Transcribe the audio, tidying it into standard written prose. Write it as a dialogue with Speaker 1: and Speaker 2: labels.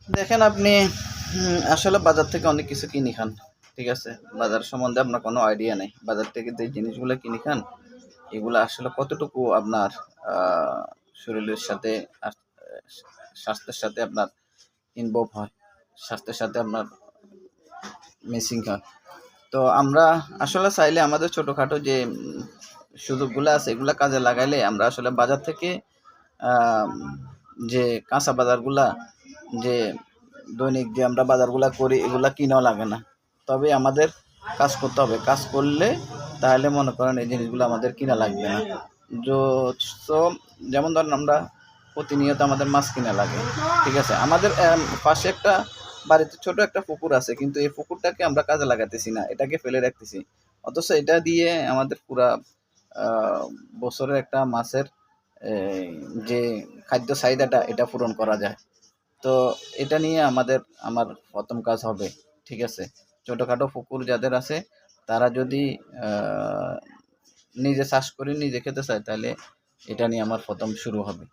Speaker 1: দেখেন আপনি আসলে বাজার থেকে অনেক কিছু কিনে খান। ঠিক আছে? বাজার সম্বন্ধে আপনার কোনো আইডিয়া নেই। বাজার থেকে যে জিনিসগুলা কিনে খান, এগুলা আসলে কতটুকু আপনার আ শরীরের সাথে আস স্বাস্থ্যের সাথে আপনার ইনভলভ হয়। স্বাস্থ্যের সাথে আপনার মিসিং হয়। তো আমরা আসলে চাইলে আমাদের ছোটখাটো যে সুযোগগুলা আছে এগুলা কাজে লাগাইলে আমরা আসলে বাজার থেকে আম যে কাঁচা বাজারগুলা যে দৈনিক যে আমরা বাজারগুলা করি এগুলা কিনাও লাগে না। তবে আমাদের কাজ করতে হবে। কাজ করলে তাহলে মনে করেন এই জিনিসগুলো আমাদের কিনা লাগবে না। যো সো যেমন ধরেন আমরা প্রতিনিয়ত আমাদের মাছ কিনা লাগে। ঠিক আছে? আমাদের পাশে একটা বাড়িতে ছোট একটা পুকুর আছে। কিন্তু এই পুকুরটাকে আমরা কাজে লাগাতেছি না। এটাকে ফেলে রাখতেছি। অথচ এটা দিয়ে আমাদের পুরা আ বছরের একটা মাছের এই যে খাদ্য চাহিদাটা এটা পূরণ করা যায়। তো এটা নিয়ে আমার ১ম কাজ হবে। ঠিক আছে? ছোটখাটো পুকুর যাদের আছে তারা যদি আ নিজে চাষ করে নিজে খেতে চায় তাহলে এটা নিয়ে আমার ১ম শুরু হবে।